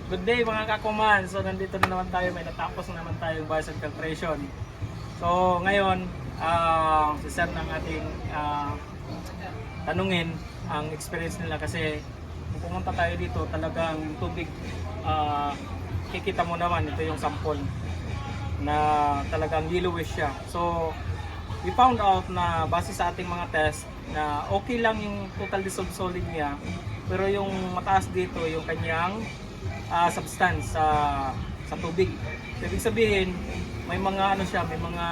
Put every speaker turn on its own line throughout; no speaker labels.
Good day mga kakuman. So nandito na naman tayo, may natapos na naman tayo bias filtration. So ngayon, si sir ng ating tanungin ang experience nila kasi kung pumunta tayo dito talagang tubig, kikita mo naman ito yung sample na talagang yellowish siya. So we found out na base sa ating mga test na okay lang yung total dissolved solid niya, pero yung mataas dito yung kanyang substance sa tubig. So, ibig sabihin, may mga ano siya, may mga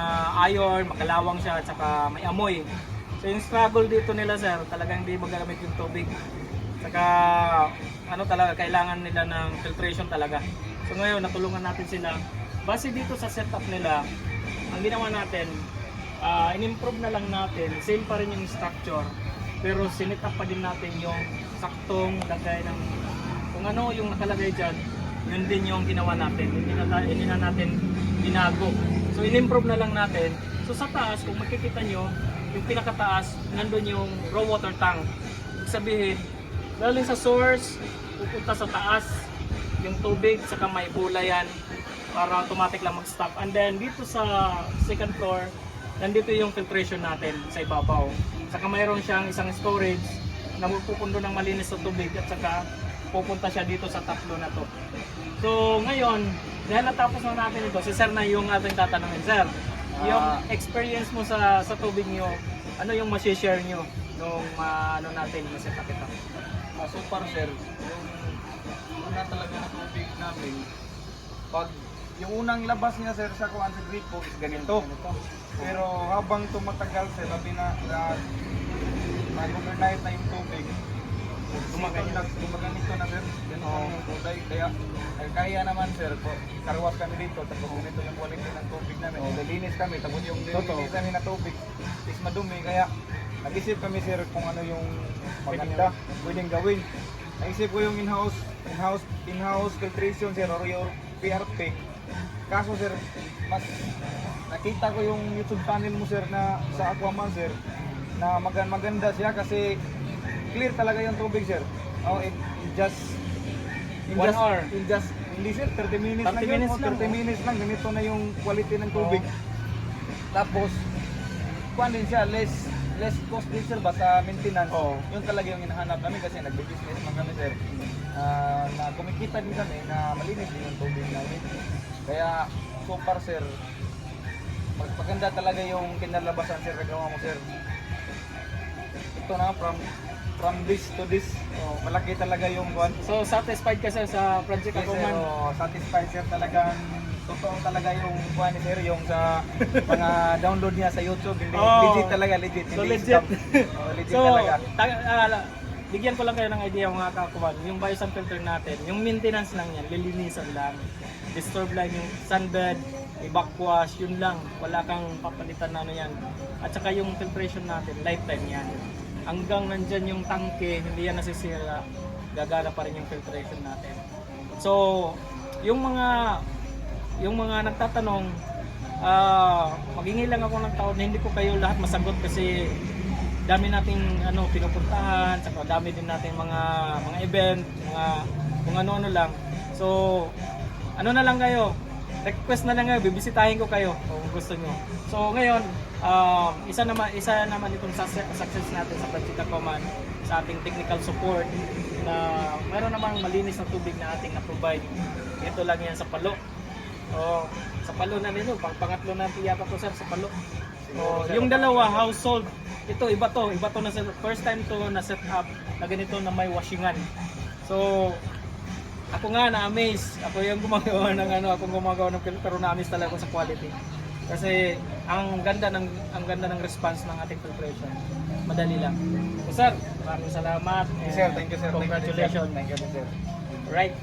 iron, makalawang siya, at saka may amoy. So yung struggle dito nila sir, talagang hindi magagamit yung tubig. Saka ano talaga, kailangan nila ng filtration talaga. So ngayon, natulungan natin sila. Base dito sa setup nila, ang ginawa natin, in-improve na lang natin, same pa rin yung structure, pero sinit up pa din natin yung saktong lagay ng kung ano yung nakalagay dyan, yun din yung ginawa natin. Hindi na natin binago. So in-improve na lang natin. So sa taas, kung makikita nyo, yung pinakataas, nandun yung raw water tank. Ibig sabihin, galing sa source, pupunta sa taas, yung tubig, saka may pula yan para automatic lang mag-stop. And then dito sa second floor, nandito yung filtration natin sa ibabaw. Saka mayroon siyang isang storage na pupundo ng malinis sa tubig at saka pupunta siya dito sa top floor na to. So ngayon, dahil natapos na natin ito, si sir na yung ating tatanungin. Sir, yung experience mo sa tubig nyo, ano yung masishare nyo nung ano natin, masetup ito?
So far sir, yung una talaga na tubig namin, pag yung unang labas niya sir sa kuan sa gripo is ganito. Pero habang tumatagal sir, labi na nag-overnight na yung tubig, gumaganito na sir, ganito yung kulay. Kaya naman sir, karwas kami dito, tapos ganito yung quality ng tubig namin. Nalinis kami, tapos yung nilinis namin na tubig is madumi. Kaya nag-isip kami sir kung ano yung maganda, pwedeng gawin. Naisip ko yung in-house filtration sir, or yung PRP. Kaso sir, mas nakita ko yung YouTube channel mo sir na sa Aquaman sir, na maganda siya kasi clear talaga yung tubig sir. Hindi sir, 30 minutes lang yun, 30 minutes lang, ganito na yung quality ng tubig. Tapos, kuhan din siya, less cost din sir, basta maintenance. Yun talaga yung hinahanap namin kasi nagbe-business man kami sir. Na kumikita din kami na malinis din yung tubig namin. Kaya, so far sir, magpaganda talaga yung kinalabasan sir, nagawa mo sir. Ito na, from this to this, malaki talaga yung buwan.
So satisfied ka sir sa project
Yes,
Aquaman?
satisfied sir, talagang totoo talaga yung buwan ni sir, yung sa mga download niya sa YouTube. Hindi, legit talaga, legit.
So
hindi
legit.
legit
So,
talaga.
bigyan ko lang kayo ng idea mga kakuman, yung biosand filter natin, yung maintenance lang yan, lilinisan lang, disturb lang yung sunbed, i-backwash, yun lang, wala kang papalitan na ano yan. At saka yung filtration natin, lifetime yan. Hanggang nandyan yung tangke, hindi yan nasisira, gagana pa rin yung filtration natin. So, yung mga nagtatanong, maghingi lang ako ng taon na hindi ko kayo lahat masagot kasi dami nating pinupuntahan, saka dami din nating mga event, kung ano-ano lang. So, ano na lang kayo, request na lang kayo, bibisitahin ko kayo kung gusto nyo. So ngayon, isa naman itong success natin sa Project Aquaman sa ating technical support na mayroon namang malinis na tubig na ating na-provide. Ito lang yan sa Palo. Sa Palo na nito, pangatlo na yata po sir sa Palo. Yung dalawa household, iba to na sir. First time to na set up na ganito na may washingan. So ako nga na-amaze. Ako yung gumagawa ng film, pero na-amaze talaga ako sa quality. Kasi ang ganda ng response ng ating filtration. Madali lang. So sir, maraming salamat.
Sir, thank you sir.
Congratulations.
Thank you sir.
Right.